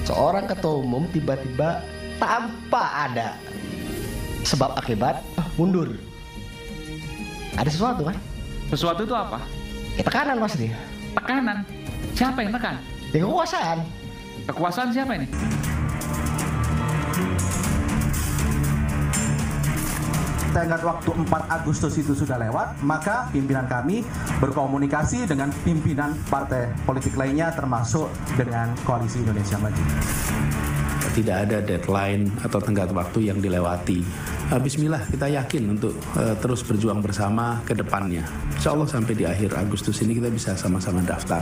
seorang ketua umum tiba-tiba tanpa ada sebab akibat mundur. Ada sesuatu kan? Sesuatu itu apa? Ya, tekanan pasti. Tekanan. Siapa yang tekan? Ya, kekuasaan. Kekuasaan siapa ini? Tenggat waktu 4 Agustus itu sudah lewat, maka pimpinan kami berkomunikasi dengan pimpinan partai politik lainnya termasuk dengan Koalisi Indonesia Maju. Tidak ada deadline atau tenggat waktu yang dilewati. Bismillah, kita yakin untuk terus berjuang bersama ke depannya. Insya Allah sampai di akhir Agustus ini kita bisa sama-sama daftar.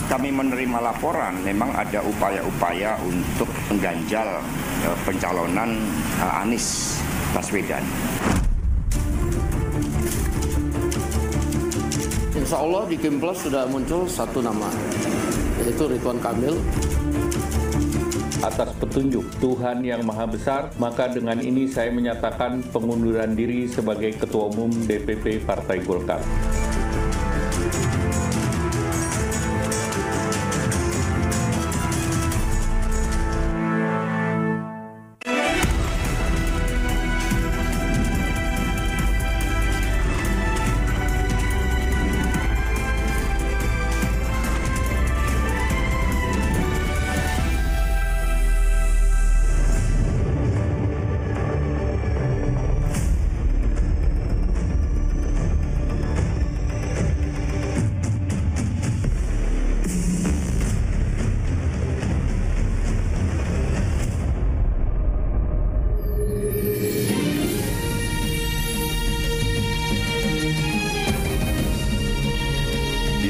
Kami menerima laporan memang ada upaya-upaya untuk mengganjal pencalonan Anies Baswedan. Insya Allah di Kimplos sudah muncul satu nama, yaitu Ridwan Kamil. Atas petunjuk Tuhan Yang Maha Besar, maka dengan ini saya menyatakan pengunduran diri sebagai Ketua Umum DPP Partai Golkar.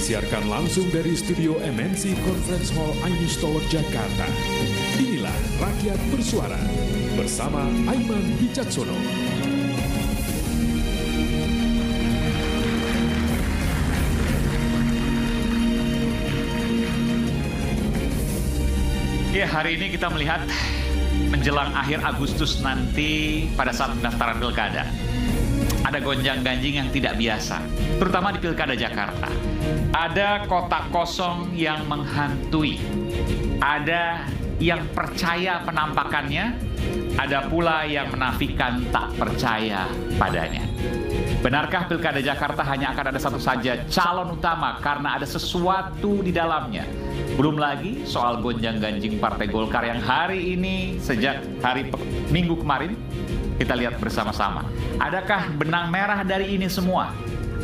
Disiarkan langsung dari studio MNC Conference Hall Ainus Tower Jakarta. Inilah Rakyat Bersuara bersama Aiman Wicaksono. Ya, hari ini kita melihat menjelang akhir Agustus nanti pada saat pendaftaran pilkada. Ada gonjang-ganjing yang tidak biasa, terutama di Pilkada Jakarta. Ada kotak kosong yang menghantui, ada yang percaya penampakannya, ada pula yang menafikan tak percaya padanya. Benarkah Pilkada Jakarta hanya akan ada satu saja calon utama karena ada sesuatu di dalamnya? Belum lagi soal gonjang-ganjing Partai Golkar yang hari ini, sejak hari Minggu kemarin, kita lihat bersama-sama. Adakah benang merah dari ini semua?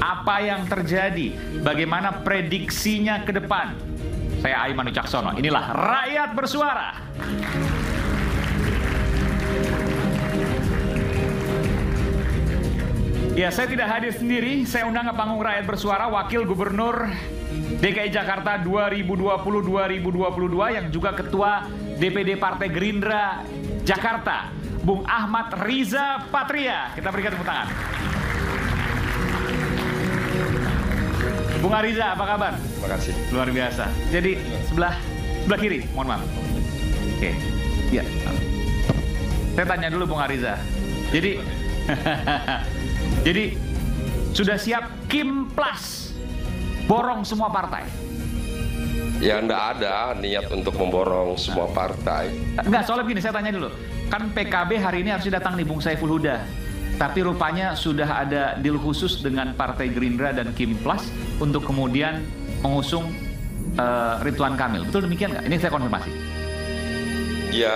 Apa yang terjadi? Bagaimana prediksinya ke depan? Saya Aiman Wicaksono. Inilah Rakyat Bersuara. Ya, saya tidak hadir sendiri. Saya undang ke panggung Rakyat Bersuara Wakil Gubernur DKI Jakarta 2020-2022 yang juga Ketua DPD Partai Gerindra Jakarta, Bung Ahmad Riza Patria. Kita berikan tepuk tangan. Bung Ariza, apa kabar? Terima kasih. Luar biasa. Jadi sebelah kiri, mohon maaf. Oke. Ya. Saya tanya dulu Bung Ariza. Jadi jadi sudah siap Kimplas borong semua partai? Ya enggak ada niat untuk memborong semua partai. Enggak, soalnya begini, saya tanya dulu. Kan PKB hari ini harusnya datang nih Bung Saiful Huda. Tapi rupanya sudah ada deal khusus dengan Partai Gerindra dan Kimplas untuk kemudian mengusung Ridwan Kamil. Betul demikian nggak? Ini saya konfirmasi. Ya,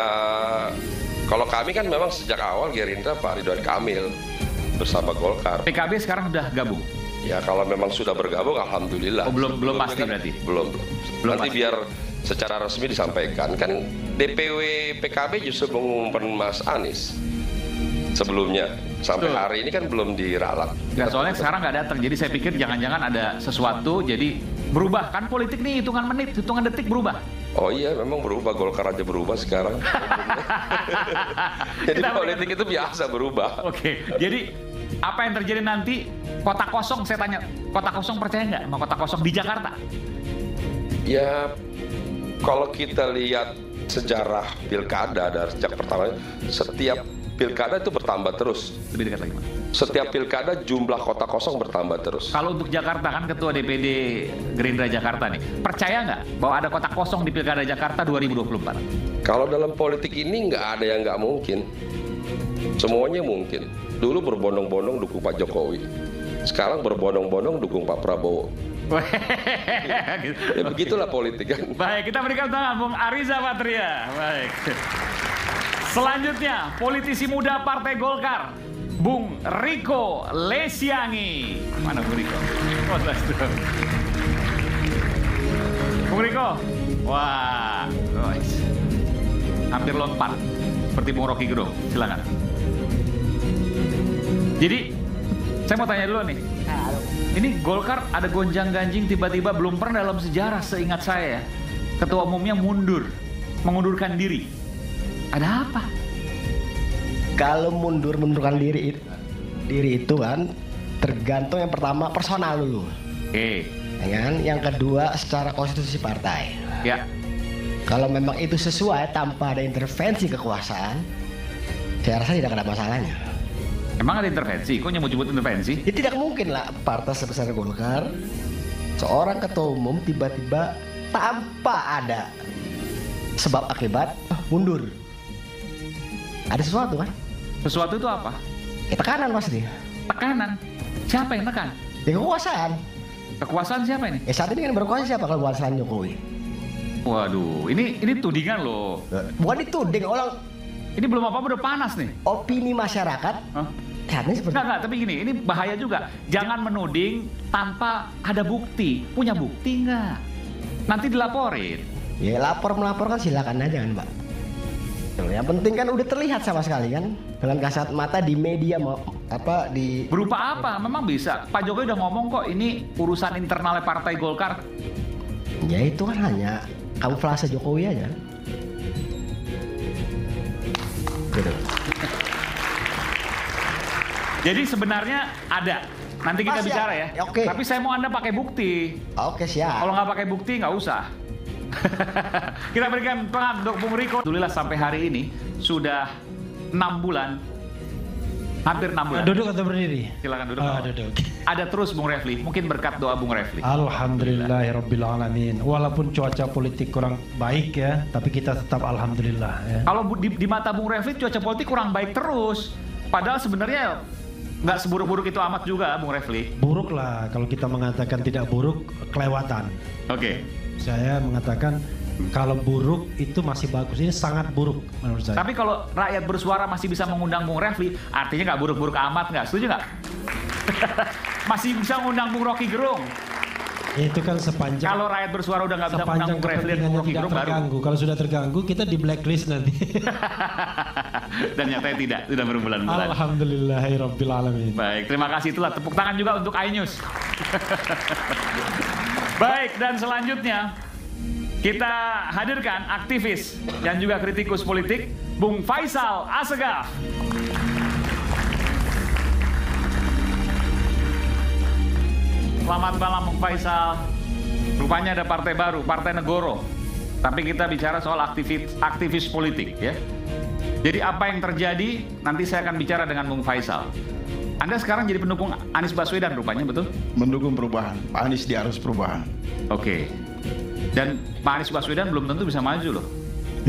kalau kami kan memang sejak awal Gerindra Pak Ridwan Kamil bersama Golkar. PKB sekarang sudah gabung? Ya, kalau memang sudah bergabung, alhamdulillah. Oh, belum pasti kan, berarti? Belum. Nanti pasti. biar secara resmi disampaikan. Kan DPW PKB justru mengumumkan Mas Anies sebelumnya. Sampai hari ini kan belum diralat. Nggak, soalnya sekarang nggak datang. Jadi saya pikir jangan-jangan ada sesuatu, jadi berubah. Kan politik nih hitungan menit, hitungan detik berubah. Oh iya, memang berubah. Golkar aja berubah sekarang. Jadi politik itu biasa berubah. Oke, jadi apa yang terjadi nanti? Kotak kosong, saya tanya, kotak kosong percaya nggak sama kotak kosong di Jakarta? Ya, kalau kita lihat sejarah pilkada dari sejak pertama, setiap pilkada itu bertambah terus. Lebih dekat lagi, Mas. Setiap pilkada jumlah kota kosong bertambah terus. Kalau untuk Jakarta kan Ketua DPD Gerindra Jakarta nih, percaya nggak bahwa ada kota kosong di Pilkada Jakarta 2024? Kalau dalam politik ini nggak ada yang nggak mungkin. Semuanya mungkin. Dulu berbondong-bondong dukung Pak Jokowi. Sekarang berbondong-bondong dukung Pak Prabowo. Ya begitulah politik kan. Baik, kita berikan tangan Bung Ariza Patria. Baik. Selanjutnya, politisi muda Partai Golkar, Bung Riko Lesiangi. Mana Bung Riko? Oh, Bung Riko. Wah, nice. Hampir lompat seperti Bung Rocky Gerung. Silakan. Jadi, saya mau tanya dulu nih. Ini Golkar ada gonjang-ganjing tiba-tiba belum pernah dalam sejarah seingat saya. Ketua umumnya mengundurkan diri. Ada apa? Kalau mundurkan diri itu kan tergantung yang pertama personal dulu. Oke. Ya kan? Yang kedua secara konstitusi partai. Ya. Kalau memang itu sesuai tanpa ada intervensi kekuasaan, saya rasa tidak ada masalahnya. Emang ada intervensi? Kok nyebut-nyebut intervensi? Ya tidak mungkin lah partai sebesar Golkar, seorang ketua umum tiba-tiba tanpa ada sebab akibat mundur. Ada sesuatu kan? Sesuatu itu apa? Ya, tekanan pasti. Tekanan? Siapa yang tekan? Ya kekuasaan. Kekuasaan siapa ini? Saat ini kan berkuasa siapa kalau kekuasaan Jokowi? Waduh, ini tudingan loh. Bukan dituding orang. Ini belum apa-apa udah panas nih. Opini masyarakat. Hah? Enggak, tapi gini, ini bahaya juga. Jangan menuding tanpa ada bukti. Punya bukti nggak? Nanti dilaporin. Ya melaporkan silakan aja kan, Mbak. Yang penting kan udah terlihat sama sekali kan dengan kasat mata di media berupa apa? Memang bisa. Pak Jokowi udah ngomong kok ini urusan internalnya Partai Golkar. Ya itu kan hanya kamuflase Jokowi aja. Gitu. Jadi sebenarnya ada. Nanti kita bicara ya. Oke. Tapi saya mau Anda pakai bukti. Oke, siap. Kalau nggak pakai bukti nggak usah. Kita berikan tangan untuk Bung Riko. Alhamdulillah sampai hari ini sudah 6 bulan. Hampir 6 bulan. Duduk atau berdiri? Silakan duduk. Duduk. Ada terus Bung Refli. Mungkin berkat doa Bung Refli. Alhamdulillahirrabbilalamin. Walaupun cuaca politik kurang baik ya, tapi kita tetap alhamdulillah ya. Kalau di mata Bung Refli cuaca politik kurang baik terus. Padahal sebenarnya nggak seburuk-buruk itu amat juga, Bung Refli. Buruk lah, kalau kita mengatakan tidak buruk, kelewatan. Oke. Saya mengatakan kalau buruk itu masih bagus, ini sangat buruk menurut saya. Tapi kalau rakyat bersuara masih bisa mengundang Bung Refli, artinya nggak buruk-buruk amat, nggak? Setuju nggak? Masih bisa mengundang Bung Rocky Gerung. Itu kan sepanjang. Kalau rakyat bersuara udah nggak bisa mengundang Bung Refli dan Bung Rocky Gerung baru. Kalau sudah terganggu, kita di blacklist nanti. Dan nyatanya tidak, sudah berbulan-bulan. Alhamdulillahirrabbilalamin. Baik, terima kasih. Itulah tepuk tangan juga untuk iNews. Baik, dan selanjutnya kita hadirkan aktivis dan juga kritikus politik, Bung Faisal Assegaf. Selamat malam Bung Faisal. Rupanya ada partai baru, Partai Negoro. Tapi kita bicara soal aktivis politik ya. Jadi apa yang terjadi, nanti saya akan bicara dengan Bung Faisal. Anda sekarang jadi pendukung Anies Baswedan rupanya, betul? Mendukung perubahan. Pak Anies di arus perubahan. Oke. Dan Pak Anies Baswedan belum tentu bisa maju loh.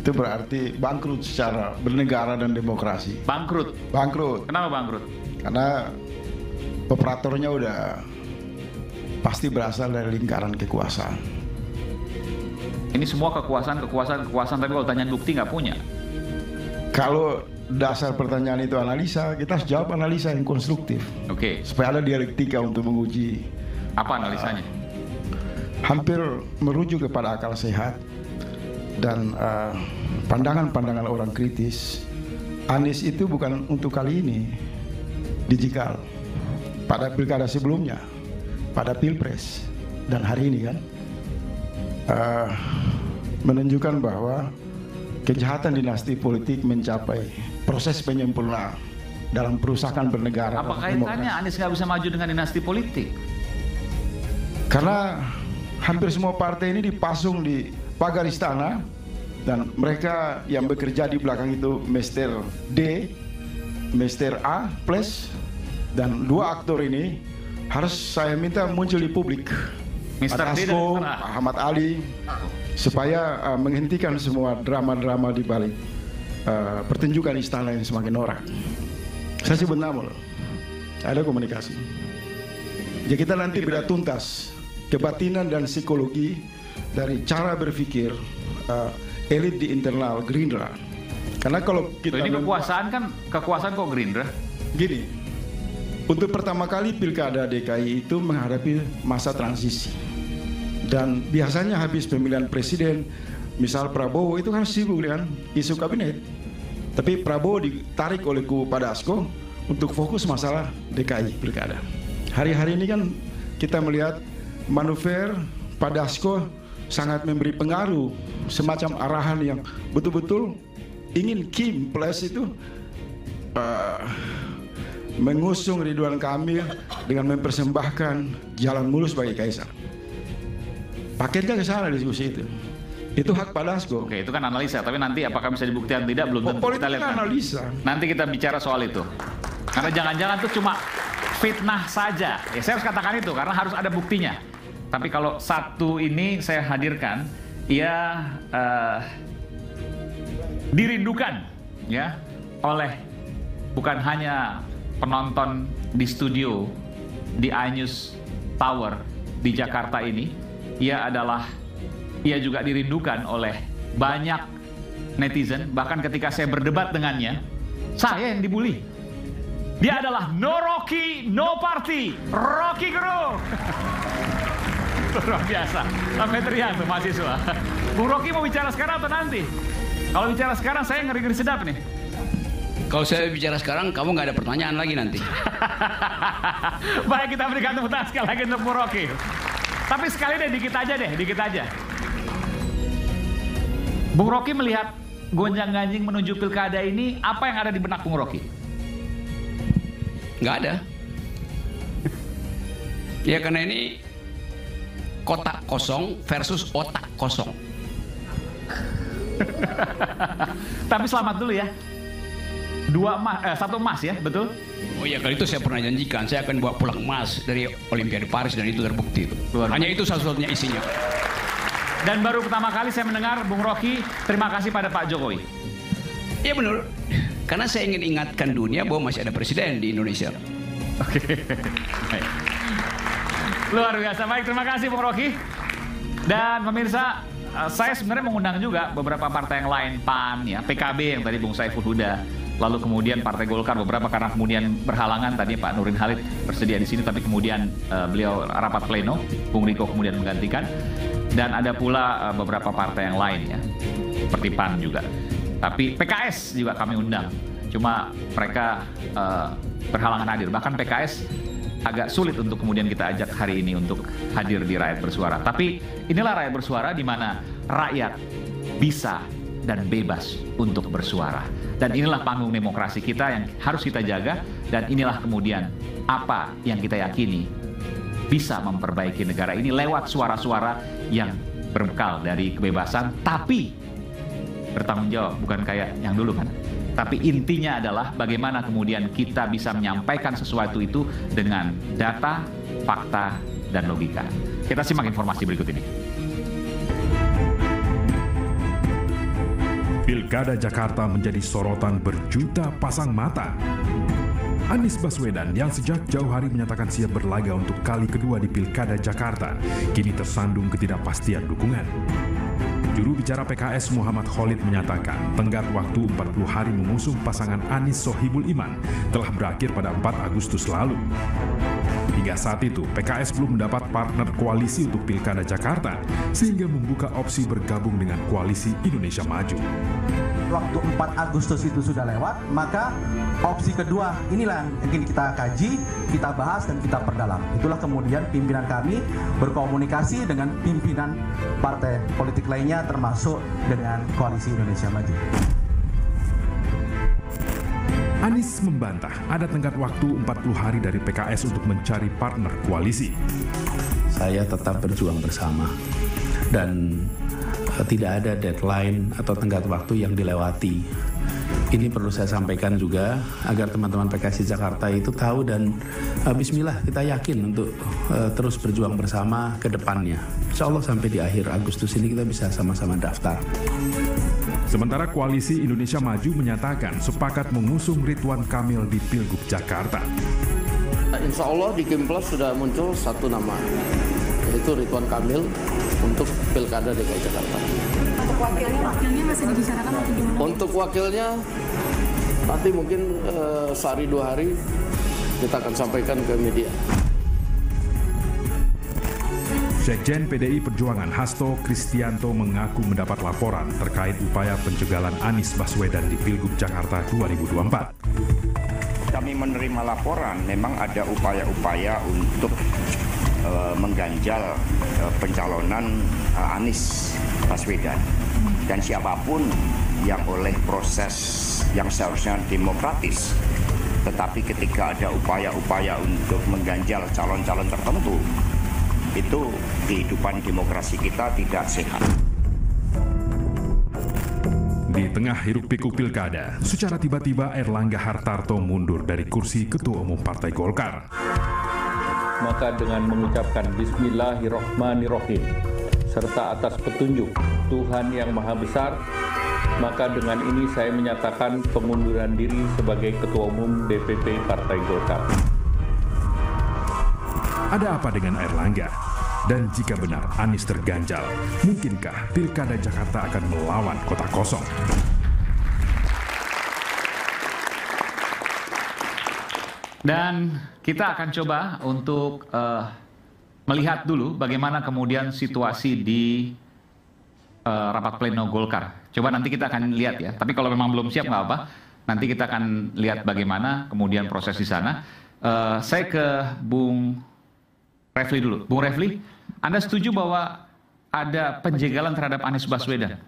Itu berarti bangkrut secara bernegara dan demokrasi. Bangkrut? Bangkrut. Kenapa bangkrut? Karena operatornya udah pasti berasal dari lingkaran kekuasaan. Ini semua kekuasaan, tapi kalau tanyaan bukti nggak punya. Kalau dasar pertanyaan itu analisa, kita harus jawab analisa yang konstruktif. Oke. Supaya ada dialektika untuk menguji. Apa analisanya? Hampir merujuk kepada akal sehat dan pandangan-pandangan orang kritis. Anies itu bukan untuk kali ini, dijikal pada pilkada sebelumnya, pada pilpres dan hari ini kan menunjukkan bahwa kejahatan dinasti politik mencapai proses penyempurnaan dalam perusahaan bernegara. Apa kaitannya Anies nggak bisa maju dengan dinasti politik? Karena hampir semua partai ini dipasung di pagar istana dan mereka yang bekerja di belakang itu Mr. D Mr. A plus dan 2 aktor ini harus saya minta muncul di publik. Mr. D dan Asko, Mr. A. Ahmad Ali, supaya menghentikan semua drama-drama di balik pertunjukan istana yang semakin norak. Saya sebut nama loh. Ada komunikasi. Jadi kita nanti beda tuntas kebatinan dan psikologi dari cara berpikir elit di internal Gerindra. Karena kalau kita ini kekuasaan kok Gerindra? Gini, untuk pertama kali Pilkada DKI itu menghadapi masa transisi. Dan biasanya habis pemilihan presiden, misal Prabowo itu kan sibuk dengan isu kabinet. Tapi Prabowo ditarik oleh kubu Pak Dasko untuk fokus masalah DKI Pilkada. Hari-hari ini kan kita melihat manuver Pak Dasko sangat memberi pengaruh, semacam arahan yang betul-betul ingin Kim Plus itu mengusung Ridwan Kamil dengan mempersembahkan jalan mulus bagi Kaisar. Paketnya ke sana diskusi itu. Itu hak Pak Dasko. Oke, itu kan analisa, tapi nanti apakah bisa dibuktikan tidak belum tentu. Kita lihat analisa. Nanti kita bicara soal itu. Karena jangan-jangan itu cuma fitnah saja. Ya saya harus katakan itu karena harus ada buktinya. Tapi kalau satu ini saya hadirkan, ia dirindukan ya oleh bukan hanya penonton di studio di iNews Tower di Jakarta ini, ia juga dirindukan oleh banyak netizen. Bahkan ketika saya berdebat dengannya, saya yang dibully. Dia adalah no Rocky, no party, Rocky Gerung. Luar biasa, sampai teriak tuh mahasiswa. Bung Rocky mau bicara sekarang atau nanti? Kalau bicara sekarang saya ngeri-ngeri sedap nih. Kalau saya bicara sekarang, kamu nggak ada pertanyaan lagi nanti. Baik, kita berikan tepuk tangan sekali lagi untuk Bung Rocky. Tapi sekali deh, dikit aja. Bung Rocky melihat gonjang-ganjing menuju pilkada ini, apa yang ada di benak Bung Rocky? Nggak ada. Ya karena ini kotak kosong versus otak kosong. Tapi selamat dulu ya. 1 emas ya, betul? Oh iya, kalau itu saya pernah janjikan, saya akan bawa pulang emas dari Olimpiade Paris dan itu terbukti. Hanya itu satu-satunya isinya. Dan baru pertama kali saya mendengar Bung Rocky terima kasih pada Pak Jokowi. Iya benar. Karena saya ingin ingatkan dunia bahwa masih ada presiden di Indonesia. Oke. Luar biasa. Baik, terima kasih Bung Rocky. Dan pemirsa, saya sebenarnya mengundang juga beberapa partai yang lain, PAN, ya, PKB yang tadi Bung Saiful Huda, lalu kemudian Partai Golkar beberapa karena kemudian berhalangan, tadi Pak Nurdin Halid bersedia di sini, tapi kemudian beliau rapat pleno, Bung Riko kemudian menggantikan, dan ada pula beberapa partai yang lain ya, seperti PAN juga. Tapi PKS juga kami undang, cuma mereka berhalangan hadir. Bahkan PKS agak sulit untuk kemudian kita ajak hari ini untuk hadir di Rakyat Bersuara. Tapi inilah Rakyat Bersuara di mana rakyat bisa dan bebas untuk bersuara. Dan inilah panggung demokrasi kita yang harus kita jaga. Dan inilah kemudian apa yang kita yakini bisa memperbaiki negara ini lewat suara-suara yang berbekal dari kebebasan, tapi bertanggung jawab, bukan kayak yang dulu kan. Tapi intinya adalah bagaimana kemudian kita bisa menyampaikan sesuatu itu dengan data, fakta, dan logika. Kita simak informasi berikut ini. Pilkada Jakarta menjadi sorotan berjuta pasang mata. Anies Baswedan yang sejak jauh hari menyatakan siap berlaga untuk kali kedua di Pilkada Jakarta, kini tersandung ketidakpastian dukungan. Juru bicara PKS Muhammad Khalid menyatakan tenggat waktu 40 hari mengusung pasangan Anies Sohibul Iman telah berakhir pada 4 Agustus lalu. Hingga saat itu, PKS belum mendapat partner koalisi untuk Pilkada Jakarta, sehingga membuka opsi bergabung dengan Koalisi Indonesia Maju. Waktu 4 Agustus itu sudah lewat, maka opsi kedua inilah yang ingin kita kaji, kita bahas, dan kita perdalam. Itulah kemudian pimpinan kami berkomunikasi dengan pimpinan partai politik lainnya, termasuk dengan Koalisi Indonesia Maju. Anies membantah ada tenggat waktu 40 hari dari PKS untuk mencari partner koalisi. Saya tetap berjuang bersama dan tidak ada deadline atau tenggat waktu yang dilewati. Ini perlu saya sampaikan juga agar teman-teman PKSI Jakarta itu tahu dan bismillah kita yakin untuk terus berjuang bersama ke depannya. Insya Allah sampai di akhir Agustus ini kita bisa sama-sama daftar. Sementara Koalisi Indonesia Maju menyatakan sepakat mengusung Ridwan Kamil di Pilgub Jakarta. Insya Allah di Kimplas sudah muncul satu nama, yaitu Ridwan Kamil untuk Pilkada DKI Jakarta. Untuk wakilnya masih dibicarakan atau gimana? Untuk wakilnya nanti mungkin sehari 2 hari kita akan sampaikan ke media. Sekjen PDI Perjuangan Hasto Kristianto mengaku mendapat laporan terkait upaya pencegalan Anies Baswedan di Pilgub Jakarta 2024. Kami menerima laporan memang ada upaya-upaya untuk mengganjal pencalonan Anies Baswedan. Dan siapapun yang oleh proses yang seharusnya demokratis, tetapi ketika ada upaya-upaya untuk mengganjal calon-calon tertentu, itu kehidupan demokrasi kita tidak sehat. Di tengah hiruk-pikuk pilkada, secara tiba-tiba Airlangga Hartarto mundur dari kursi Ketua Umum Partai Golkar. Maka dengan mengucapkan Bismillahirrahmanirrahim, serta atas petunjuk Tuhan Yang Maha Besar, maka dengan ini saya menyatakan pengunduran diri sebagai Ketua Umum DPP Partai Golkar. Ada apa dengan Airlangga? Dan jika benar Anies terganjal, mungkinkah Pilkada Jakarta akan melawan kota kosong? Dan kita akan coba untuk melihat dulu bagaimana kemudian situasi di rapat pleno Golkar. Coba nanti kita akan lihat ya. Tapi kalau memang belum siap nggak apa. Nanti kita akan lihat bagaimana kemudian proses di sana. Saya ke Bung Refli dulu. Bung Refli, Anda setuju bahwa ada penjagalan terhadap Anies Baswedan?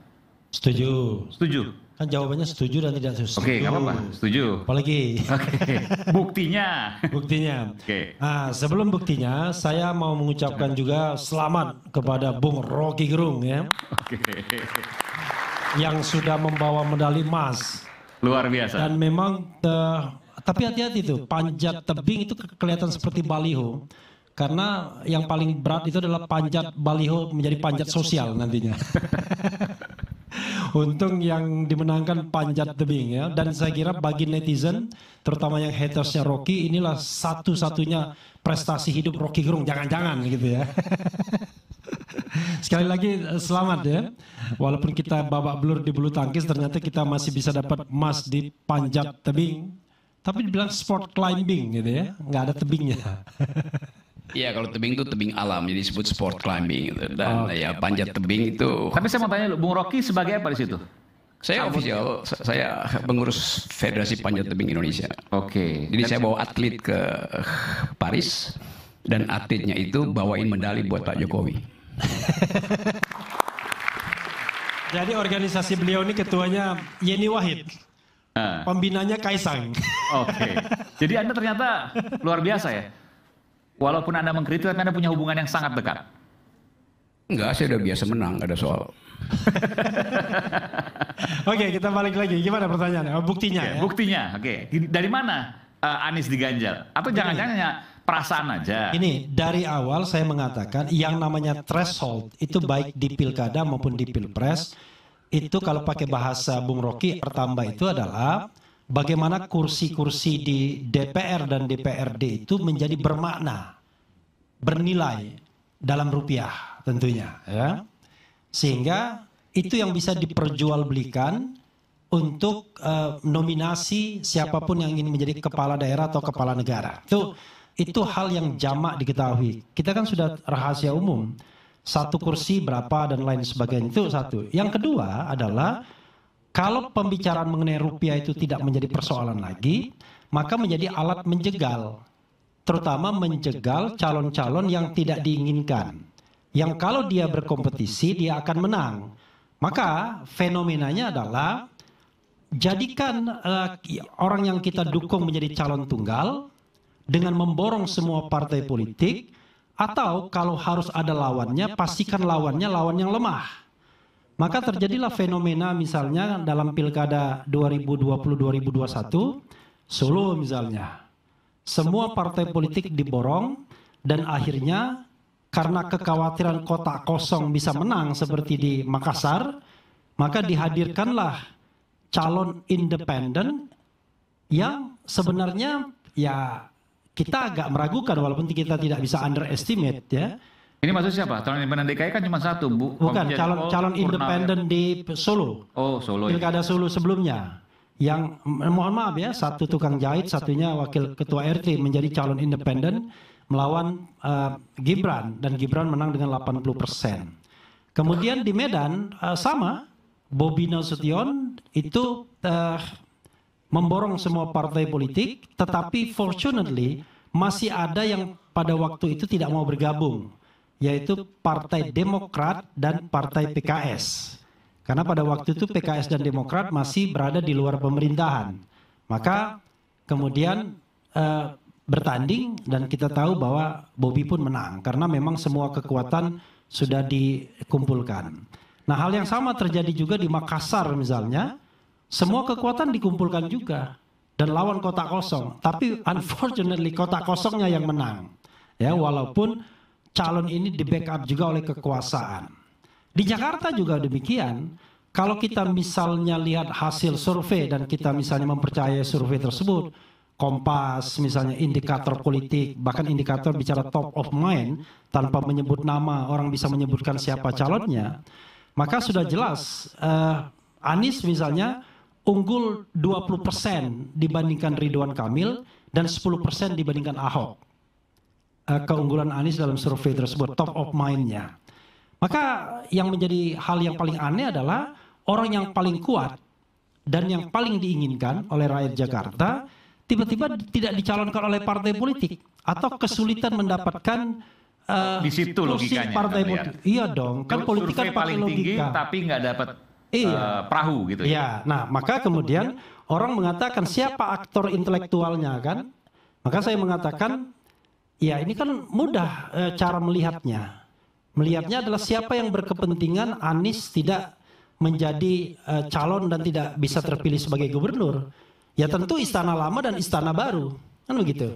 Setuju. Setuju. Kan jawabannya setuju dan tidak setuju. Oke, nggak apa-apa. Setuju. Apalagi. Oke. Buktinya. Buktinya. Oke. Nah, sebelum buktinya, saya mau mengucapkan juga selamat kepada Bung Rocky Gerung ya. Oke. Yang sudah membawa medali emas. Luar biasa. Dan memang, tapi hati-hati tuh, panjat tebing itu kelihatan seperti baliho. Karena yang paling berat itu adalah panjat baliho menjadi panjat sosial nantinya. Untung yang dimenangkan panjat tebing ya. Dan saya kira bagi netizen, terutama yang hatersnya Rocky, inilah satu-satunya prestasi hidup Rocky Gerung. Jangan-jangan gitu ya. Sekali lagi selamat ya. Walaupun kita babak belur di bulu tangkis, ternyata kita masih bisa dapat emas di panjat tebing. Tapi dibilang sport climbing gitu ya. Nggak ada tebingnya. Iya, kalau tebing itu tebing alam, jadi disebut sport climbing gitu. Dan ya panjat tebing itu. Tapi saya mau tanya, Bung Rocky sebagai apa di situ? Saya official, saya pengurus Federasi Panjat Tebing Indonesia. Oke. Jadi saya bawa atlet ke Paris dan atletnya itu bawain medali buat Pak Jokowi. Jadi organisasi beliau ini ketuanya Yeni Wahid. Pembinanya Kaisang. Oke. Jadi Anda ternyata luar biasa ya. Walaupun Anda mengkritik, tapi Anda punya hubungan yang sangat dekat. Enggak, saya udah biasa menang, gak ada soal. Oke, kita balik lagi. Gimana pertanyaannya? Buktinya ya? Buktinya, oke. Dari mana Anies diganjal? Atau jangan-jangan hanya perasaan aja? Ini, dari awal saya mengatakan yang namanya threshold, itu baik di pilkada maupun di pilpres, itu kalau pakai bahasa Bung Rocky, pertambah itu adalah bagaimana kursi-kursi di DPR dan DPRD itu menjadi bermakna, bernilai dalam rupiah tentunya, ya. Sehingga itu yang bisa diperjualbelikan untuk nominasi siapapun yang ingin menjadi kepala daerah atau kepala negara. Itu hal yang jamak diketahui. Kita kan sudah rahasia umum, satu kursi berapa dan lain sebagainya, itu satu. Yang kedua adalah kalau pembicaraan mengenai rupiah itu tidak menjadi persoalan lagi, maka menjadi alat menjegal. Terutama menjegal calon-calon yang tidak diinginkan. Yang kalau dia berkompetisi, dia akan menang. Maka fenomenanya adalah, jadikan orang yang kita dukung menjadi calon tunggal, dengan memborong semua partai politik, atau kalau harus ada lawannya, pastikan lawan yang lemah. maka terjadilah fenomena misalnya dalam pilkada 2020-2021, Solo misalnya. Semua partai politik diborong dan akhirnya karena kekhawatiran kotak kosong bisa menang seperti di Makassar, maka dihadirkanlah calon independen yang sebenarnya ya kita agak meragukan walaupun kita tidak bisa underestimate ya. Ini maksud siapa? Calon independen DKI kan cuma satu, Bu. Bukan, calon independen di Solo. Oh, Solo. Pilkada Solo sebelumnya. Yang mohon maaf ya, satu tukang jahit, satunya wakil ketua RT menjadi calon independen melawan Gibran, dan Gibran menang dengan 80%. Kemudian di Medan sama, Bobi Nasution itu memborong semua partai politik, tetapi fortunately masih ada yang pada waktu itu tidak mau bergabung, yaitu Partai Demokrat dan Partai PKS. Karena pada waktu itu PKS dan Demokrat masih berada di luar pemerintahan. Maka kemudian bertanding dan kita tahu bahwa Bobi pun menang. Karena memang semua kekuatan sudah dikumpulkan. Nah, hal yang sama terjadi juga di Makassar misalnya. Semua kekuatan dikumpulkan juga. Dan lawan kotak kosong. Tapi unfortunately kotak kosongnya yang menang. Ya, walaupun calon ini di backup juga oleh kekuasaan. Di Jakarta juga demikian. Kalau kita misalnya lihat hasil survei dan kita misalnya mempercayai survei tersebut, Kompas misalnya indikator politik, bahkan indikator bicara top of mind, tanpa menyebut nama orang bisa menyebutkan siapa calonnya, maka sudah jelas Anies misalnya unggul 20% dibandingkan Ridwan Kamil dan 10% dibandingkan Ahok. Keunggulan Anies dalam survei tersebut, top of mind-nya. Maka yang menjadi hal yang paling aneh adalah orang yang paling kuat dan yang paling diinginkan oleh rakyat Jakarta tiba-tiba tidak dicalonkan oleh partai politik atau kesulitan mendapatkan di situ logikanya partai politik. Iya dong, kan politik kan pakai paling tinggi logika. tapi nggak dapat perahu gitu ya. Iya, nah maka kemudian orang mengatakan siapa aktor intelektualnya kan? Maka saya mengatakan ya ini kan mudah cara melihatnya. Melihatnya adalah siapa yang berkepentingan Anies tidak menjadi calon dan tidak bisa terpilih sebagai gubernur. Ya tentu Istana Lama dan Istana Baru. Kan begitu.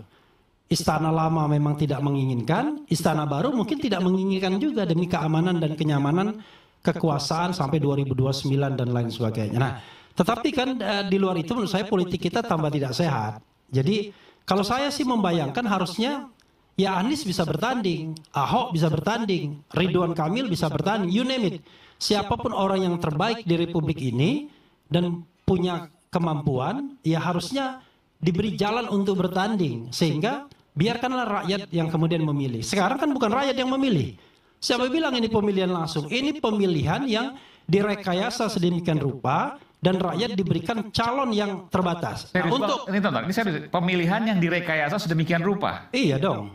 Istana Lama memang tidak menginginkan, Istana Baru mungkin tidak menginginkan juga demi keamanan dan kenyamanan kekuasaan sampai 2029 dan lain sebagainya. Nah, tetapi kan di luar itu menurut saya politik kita tambah tidak sehat. Jadi kalau saya sih membayangkan harusnya ya Anies bisa bertanding, Ahok bisa bertanding, Ridwan Kamil bisa bertanding, you name it. Siapapun orang yang terbaik di Republik ini dan punya kemampuan, ya harusnya diberi jalan untuk bertanding. Sehingga biarkanlah rakyat yang kemudian memilih. Sekarang kan bukan rakyat yang memilih. Siapa bilang ini pemilihan langsung? Ini pemilihan yang direkayasa sedemikian rupa dan rakyat diberikan calon yang terbatas. Nah, untuk ini serius, pemilihan yang direkayasa sedemikian rupa. Iya dong.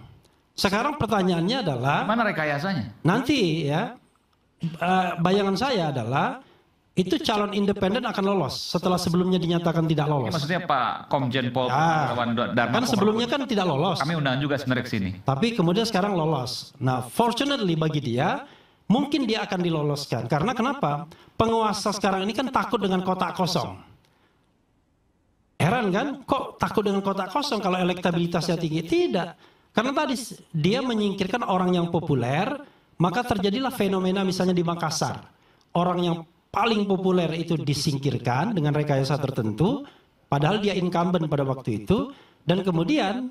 Sekarang pertanyaannya adalah mana rekayasanya? Nanti ya bayangan saya adalah itu calon independen akan lolos setelah sebelumnya dinyatakan tidak lolos. Ini maksudnya Pak Komjen Pol Dharma kan sebelumnya kan tidak lolos. Kami undang juga sebenarnya ke sini. Tapi kemudian sekarang lolos. Nah, fortunately bagi dia mungkin dia akan diloloskan. Karena kenapa? Penguasa sekarang ini kan takut dengan kotak kosong. Heran kan? Kok takut dengan kotak kosong kalau elektabilitasnya tinggi? Tidak. Karena tadi dia menyingkirkan orang yang populer, maka terjadilah fenomena misalnya di Makassar. Orang yang paling populer itu disingkirkan dengan rekayasa tertentu, padahal dia incumbent pada waktu itu, dan kemudian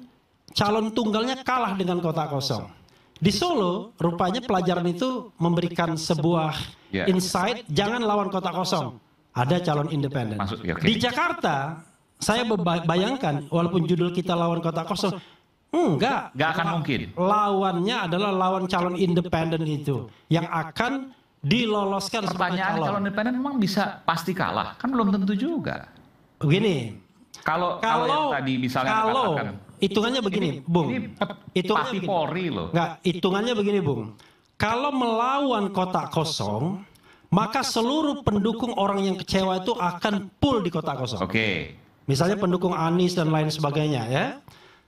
calon tunggalnya kalah dengan kotak kosong. Di Solo, rupanya pelajaran itu memberikan sebuah insight, jangan lawan kotak kosong. Ada calon independen. Di Jakarta, saya bayangkan, walaupun judul kita lawan kotak kosong, enggak akan mungkin. Lawannya adalah lawan calon independen itu yang akan diloloskan. Pertanyaan calon independen memang bisa pasti kalah? Kan belum tentu juga. Begini, kalau yang tadi misalnya katakan, hitungannya begini, Bung. Hitungannya begini. Polri loh. Enggak, hitungannya begini, Bung. Kalau melawan kotak kosong, maka seluruh pendukung orang yang kecewa itu akan full di kotak kosong. Oke. Misalnya pendukung Anies dan lain sebagainya ya.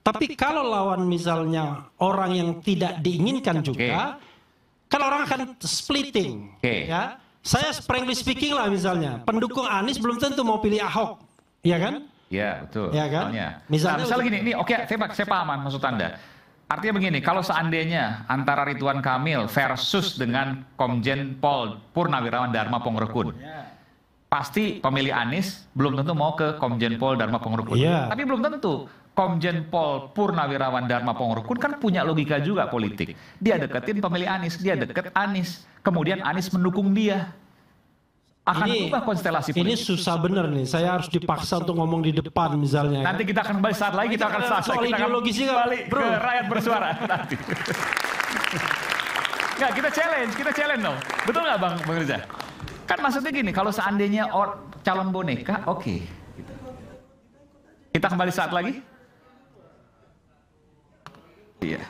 Tapi kalau lawan misalnya orang yang tidak diinginkan juga, kan orang akan splitting, ya. Saya frankly speaking lah misalnya, pendukung Anies belum tentu mau pilih Ahok, ya kan? Ya, betul. Ya kan? Misalnya gini, ini oke, saya paham maksud Anda. Artinya begini, kalau seandainya antara Ridwan Kamil versus dengan Komjen Pol Purnawirawan Dharma Pongrekun, pasti pemilih Anies belum tentu mau ke Komjen Pol Dharma Pongrekun. Iya. Tapi belum tentu. Komjen Pol Purnawirawan Dharma Pongrekun kan punya logika juga politik. Dia deketin pemilih Anies, dia deket Anies. Kemudian Anies mendukung dia. Akan berubah konstelasi politik. Ini susah bener nih, saya harus dipaksa untuk ngomong di depan misalnya. Nanti kita akan kembali saat lagi, kita akan soal ideologis juga, balik ke rakyat bersuara nanti. Nggak, kita challenge dong. Betul nggak Bang Riza? Kan maksudnya gini, kalau seandainya calon boneka, oke. Kita kembali saat lagi. Iya.